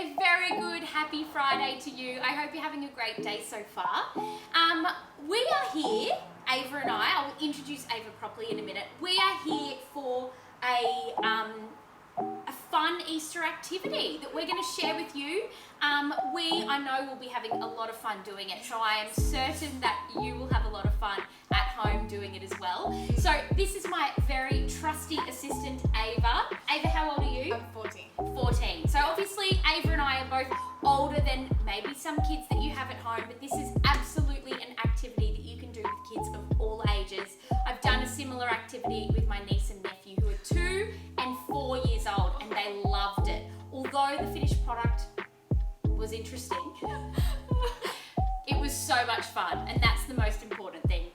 a very good, happy Friday to you. I hope you're having a great day so far. We are here, Ava and I'll introduce Ava properly in a minute. We are here for a fun Easter activity that we're going to share with you. I know we'll be having a lot of fun doing it, so I am certain that you will have a lot of fun at home doing it as well. So this is my very trusty assistant, Ava. Ava, how old are you? I'm 14. 14. So obviously Ava and I are both older than maybe some kids that you have at home, but this is absolutely an activity that you can do with kids of all ages. I've done a similar activity with my niece and nephew who are 2 and 4 years old, and they loved it. Although the finished product was interesting, it was so much fun, and that's the most important thing.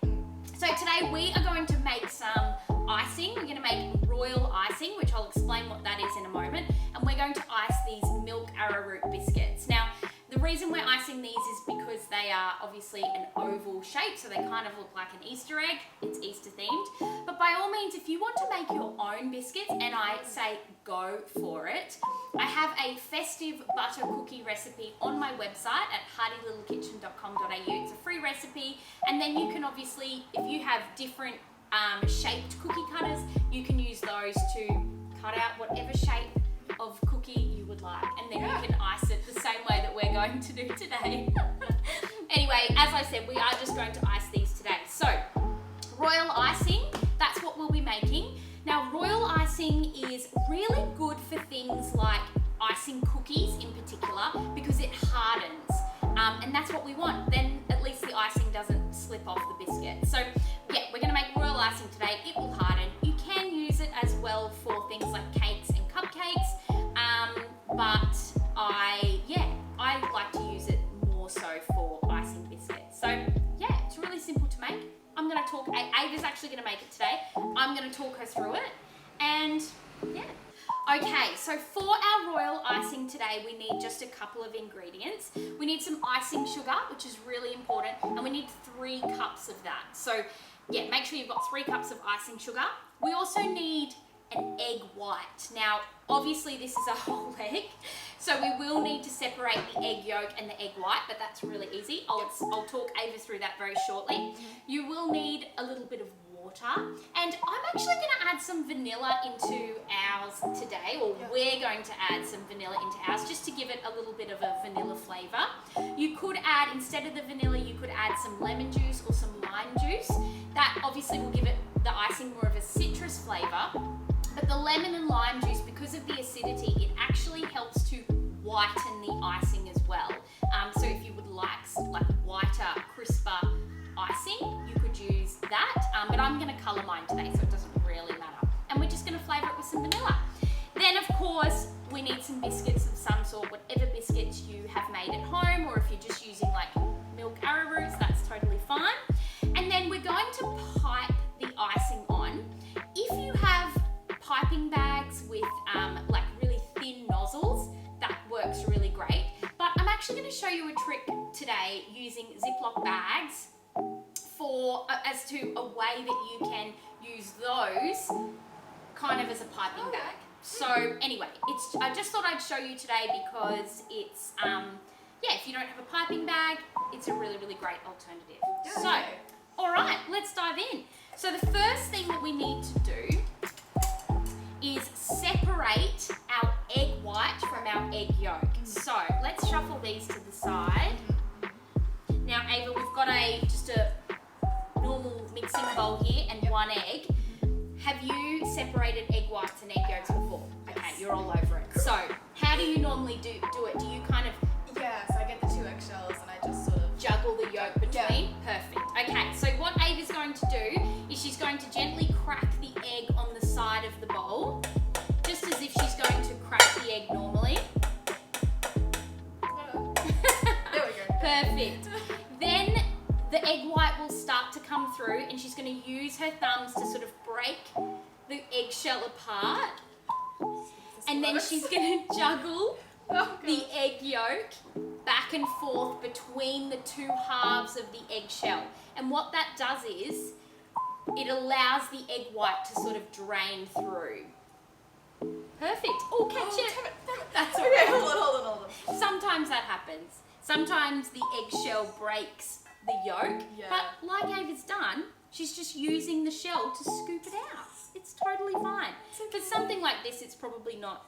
So today we are going to make some icing. We're going to make royal icing, which I'll explain what that is in a moment, and we're going to ice these milk arrowroot biscuits. Now, the reason we're icing these is because they are obviously an oval shape, so they kind of look like an Easter egg. It's Easter themed. But by all means, if you want to make your own biscuits, and I say go for it, I have a festive butter cookie recipe on my website at heartylittlekitchen.com.au. It's a free recipe, and then you can obviously, if you have different shaped cookie cutters, you can use those to cut out whatever shape of cookie you would like, and then you can ice it the same way that we're going to do today. Anyway, as I said, we are just going to ice these today. So, royal icing, that's what we'll be making. Now, royal icing is really good for things like icing cookies in particular because it hardens, and that's what we want. Then at least the icing doesn't slip off the biscuit. So, yeah, we're going to make royal icing today. It will harden. You can use it as well for things like cakes and cupcakes, but I like to use it more so for icing biscuits. So yeah, it's really simple to make. I'm going to talk, Ava's actually going to make it today. I'm going to talk her through it, and yeah. Okay, so for our royal icing today, we need just a couple of ingredients. We need some icing sugar, which is really important, and we need 3 cups of that. So yeah, make sure you've got 3 cups of icing sugar. We also need an egg white. Now, obviously this is a whole egg, so we will need to separate the egg yolk and the egg white, but that's really easy. I'll talk Ava through that very shortly. You will need a little bit of water, and I'm actually going to add some vanilla into ours today, or we're going to add some vanilla into ours just to give it a little bit of a vanilla flavour. You could add, instead of the vanilla, you could add some lemon juice or some lime juice. That obviously will give it the icing more of a citrus flavour. But the lemon and lime juice, because of the acidity, it actually helps to whiten the icing as well. So if you would like whiter, crisper icing, you could use that. But I'm going to colour mine today, so it doesn't really matter. And we're just going to flavour it with some vanilla. Then, of course, we need some biscuits of some sort, whatever biscuits you have made at home, or if you're just using like milk arrowroots, that's totally fine. And then we're going to pipe the icing on. If you have piping bags with like really thin nozzles, that works really great. But I'm actually going to show you a trick today using Ziploc bags as to a way that you can use those kind of as a piping bag. So anyway, I just thought I'd show you today because it's if you don't have a piping bag, it's a really, really great alternative. Yeah. So, all right, let's dive in. So the first thing that we need to do is separate our egg white from our egg yolk. So let's shuffle these to the side. Now Ava, we've got just a normal mixing bowl here and 1 egg. Have you separated egg whites and egg yolks before? Okay, you're all over it. So how do you normally do it? Do you kind of... Yeah, so I get the 2 eggshells and I just sort of... juggle the yolk between? Yeah. Perfect. Okay, so what Ava's going to do is she's going to gently crack the egg on the side of the bowl, just as if she's going to crack the egg normally. There we go. Perfect. Then the egg white will start to come through, and she's going to use her thumbs to sort of break the eggshell apart. And then she's going to juggle the egg yolk back and forth between the 2 halves of the eggshell. And what that does is it allows the egg white to sort of drain through. Perfect. Oh, catch it. That's okay. Hold on. happens. Sometimes the eggshell breaks the yolk, but like Ava's done, she's just using the shell to scoop it out. It's totally fine. For something like this, it's probably not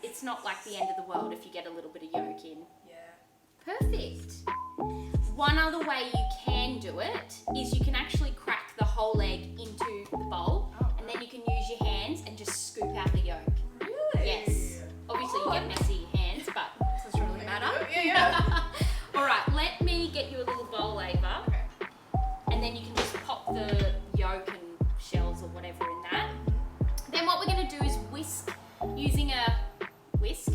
it's not like the end of the world if you get a little bit of yolk in. Perfect. One other way you can do it is you can actually crack the whole egg into the bowl, and then you can use your hands and just scoop out the yolk. Really? Yes. Obviously you get messy hands, but Does this really matter? All right, let me get you a little bowl, Ava. Okay. And then you can just pop the yolk and shells or whatever in that. Then what we're going to do is whisk using a whisk.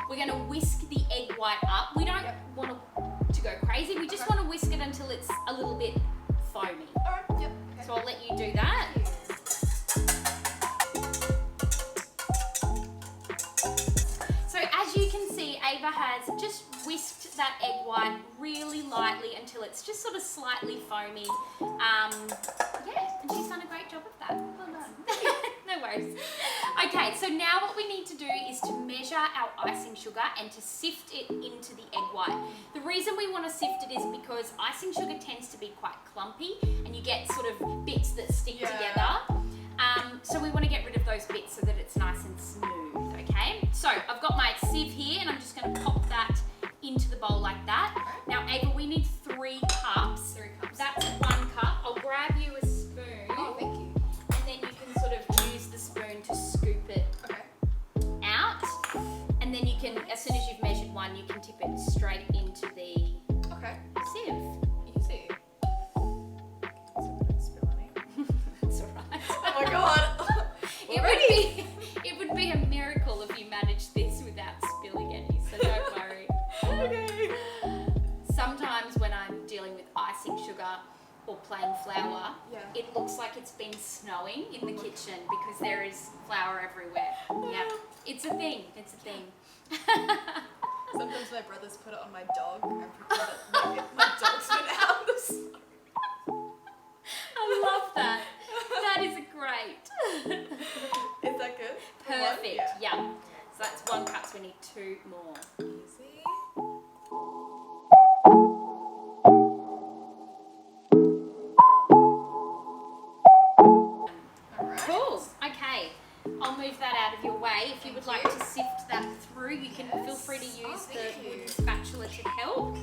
We're going to whisk the egg white up. We don't want to go crazy. We just want to whisk it until it's a little bit foamy. Alright, yep. Okay. So I'll let you do that. So as you can see, Ava has just whisked that egg white really lightly until it's just sort of slightly foamy. Yeah, and she's done a great job of that. Well done. No worries. Okay, so now what we need to do is to measure our icing sugar and to sift it into the egg white. The reason we want to sift it is because icing sugar tends to be quite clumpy and you get sort of bits that stick together. So we want to get rid of those bits so that it's nice and smooth, okay? So I've got my sieve here and I'm just going to pop that into the bowl like that. Now Ava, we need 3 cups. 3 cups. That's 1 cup. I'll grab you a spoon. Oh, thank you. And then you can sort of use the spoon to scoop it out. And then you can, as soon as you've measured 1, you can tip it straight into the sieve. Easy. So I don't spill any. That's all right. Oh my god. It would be a miracle if you managed this without spilling any, so don't worry. Okay. Sometimes when I'm dealing with icing sugar or plain flour, it looks like it's been snowing in the kitchen because there is flour everywhere. Yeah, it's a thing. It's a thing. Sometimes my brothers put it on my dog and pretend that my dog's been out in the snow. I love that. That is great. Is that good? Perfect. Yeah. So that's 1 cup, so we need 2 more. Easy. Alright. Cool. Okay. I'll move that out of your way. If you would like to sift that through, you can feel free to use the wooden spatula to help.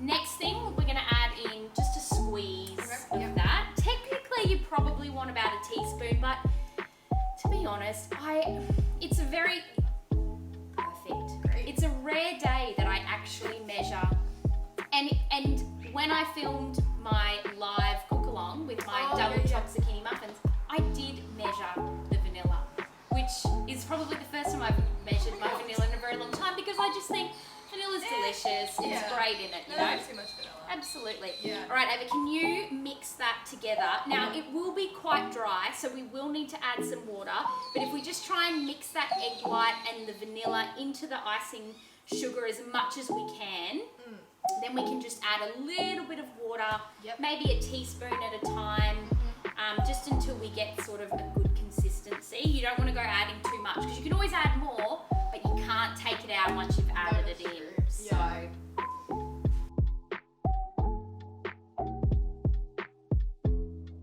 Next thing, we're going to add in just a squeeze of that. Technically, you probably want about a teaspoon, but to be honest, it's a very perfect. It's a rare day that I actually measure, and when I filmed my live cook along with my double chopped zucchini muffins, I did measure the vanilla, which is probably the first time I've measured my vanilla in a very long time because I just think vanilla's delicious. It's great in it, you know. Too much vanilla. Absolutely. Yeah. All right, Ava, can you mix that together? Now, it will be quite dry, so we will need to add some water. But if we just try and mix that egg white and the vanilla into the icing sugar as much as we can, then we can just add a little bit of water, maybe a teaspoon at a time, just until we get sort of a good consistency. You don't want to go adding too much because you can always add more, but you can't take it out once you've added it in. So.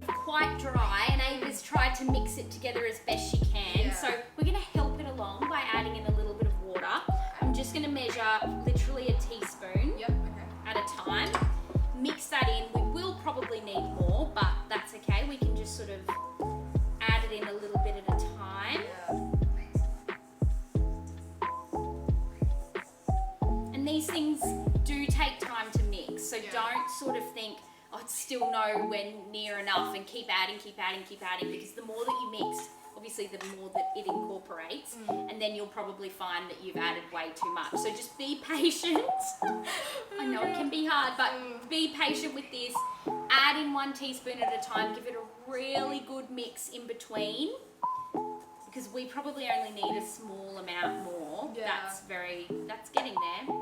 Quite dry, and Ava's tried to mix it together as best she can. So we're going to help it along by adding in a little bit of water. I'm just going to measure literally a teaspoon at a time. Mix that in. We will probably need more, but that's okay. We can just sort of add it in a little bit at a time. And these things do take time to mix, so don't sort of think, oh, it's still nowhere near enough, and keep adding, because the more that you mix, obviously the more that it incorporates, and then you'll probably find that you've added way too much. So just be patient. I know it can be hard, but be patient with this. Add in 1 teaspoon at a time. Give it a really good mix in between, because we probably only need a small amount more. 4. Yeah. That's getting there.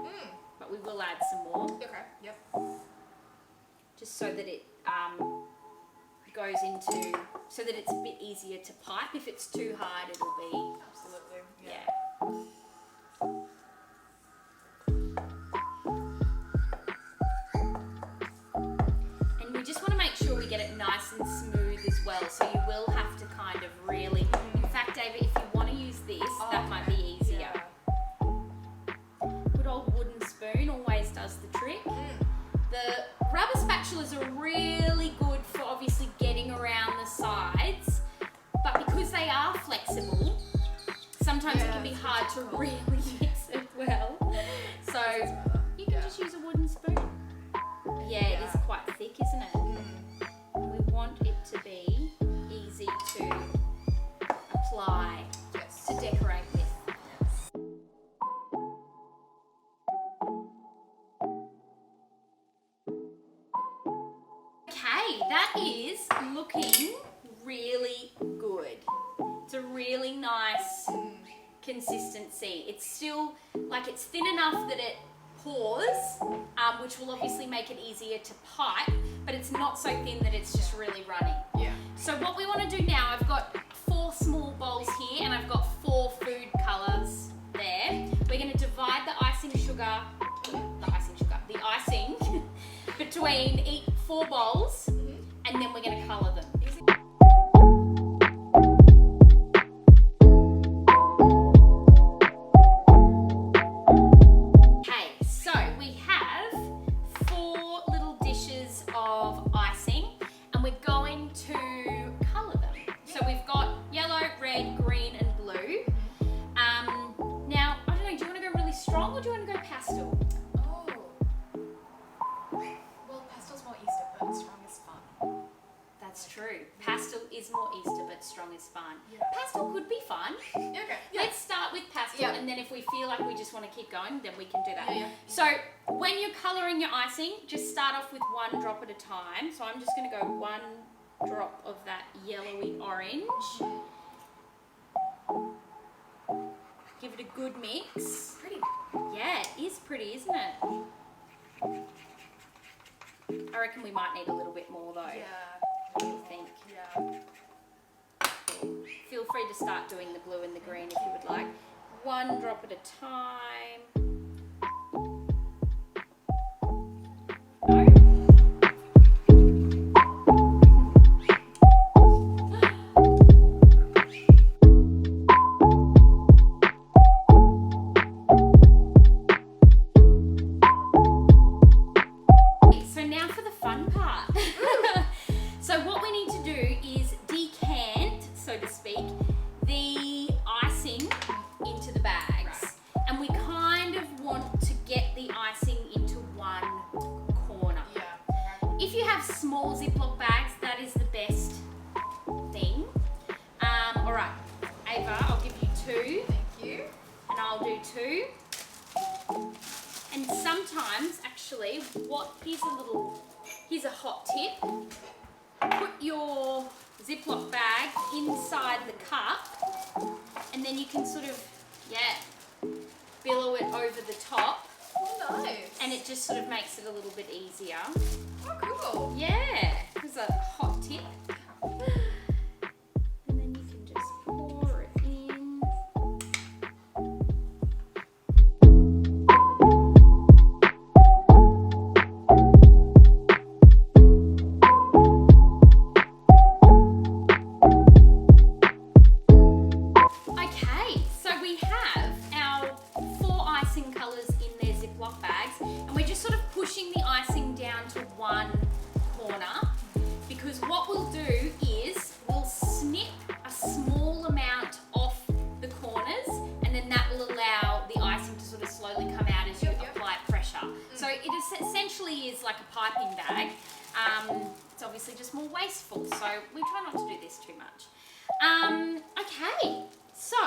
But we will add some more. Okay. Yep. Just so that it goes into, so that it's a bit easier to pipe. If it's too hard, it'll be. Absolutely. Yeah. And we just want to make sure we get it nice and smooth as well. So you will have to kind of really. In fact, David, if you want to use this, that might be easier. Yeah. Good old wooden spoon always does the trick. The rubber spatulas are really good for obviously getting around the sides, but because they are flexible, sometimes it can be hard to really mix it well. So you can just use a wooden spoon. Yeah, it is quite thick, isn't it? We want it to be easy to apply, to decorate with. Okay, that is looking really good. It's a really nice consistency. It's still, like, it's thin enough that it pours, which will obviously make it easier to pipe, but it's not so thin that it's just really running. Yeah. So what we want to do now, I've got 4 small bowls here and I've got 4 food colours there. We're going to divide the icing between 4 bowls, and then we're going to colour them. Okay, so we have 4 little dishes of icing, and we're going to colour them. So we've got yellow, red, green, and blue. Now, I don't know, do you want to go really strong or do you want to go pastel? That's true. Pastel is more Easter, but strong is fun. Yeah. Pastel could be fun. Okay. Yeah. Let's start with pastel, and then if we feel like we just want to keep going, then we can do that. Yeah. So when you're colouring your icing, just start off with 1 drop at a time. So I'm just going to go 1 drop of that yellowy orange. Give it a good mix. Pretty. Yeah, it is pretty, isn't it? I reckon we might need a little bit more though. Yeah. What do you think? Yeah. Feel free to start doing the blue and the green if you would like. 1 drop at a time. No? So now for the fun part. So what we need to do is decant, so to speak, the icing into the bags. Right. And we kind of want to get the icing into 1 corner. Yeah. If you have small Ziploc bags, that is the best thing. All right, Ava, I'll give you 2. Thank you. And I'll do 2. And sometimes, actually, here's a hot tip. Put your Ziploc bag inside the cup, and then you can sort of, billow it over the top. Oh, nice. And it just sort of makes it a little bit easier. Oh, cool. Yeah, there's a hot tip. And then you can just pour it in. Okay, so we have our 4 icing colours in their Ziploc bags, and we're just sort of pushing the icing down to 1 corner, because what we'll do is we'll snip a small amount off the corners, and then that will allow the icing to sort of slowly come out as you apply pressure. So it essentially is like a piping bag. It's obviously just more wasteful, so we try not to do this too much. Okay, so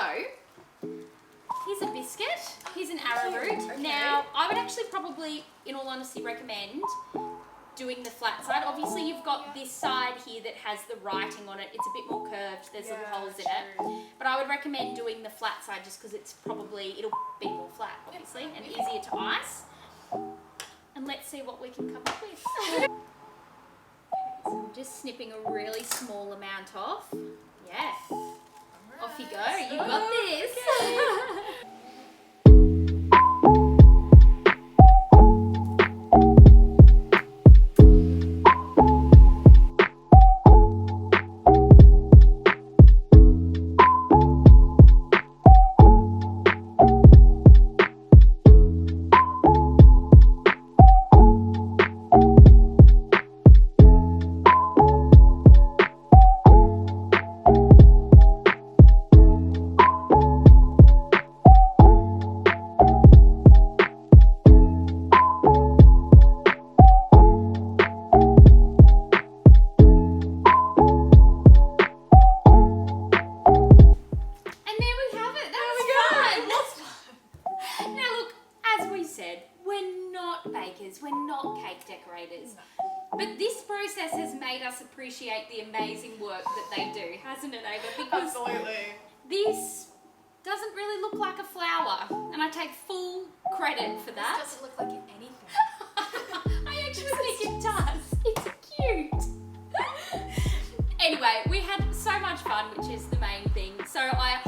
here's a biscuit, here's an arrowroot. Okay. Now, I would actually probably, in all honesty, recommend doing the flat side. Obviously you've got this side here that has the writing on it. It's a bit more curved, there's little holes in it. But I would recommend doing the flat side just because it'll be more flat, obviously, and easier to ice. And let's see what we can come up with. Okay, so I'm just snipping a really small amount off. Yeah. Off you go, you got this. Okay. We're not cake decorators. No. But this process has made us appreciate the amazing work that they do, hasn't it, Ava? Because absolutely. This doesn't really look like a flower, and I take full credit for that. This doesn't look like anything. I actually think it does. It's cute. Anyway, we had so much fun, which is the main thing. So I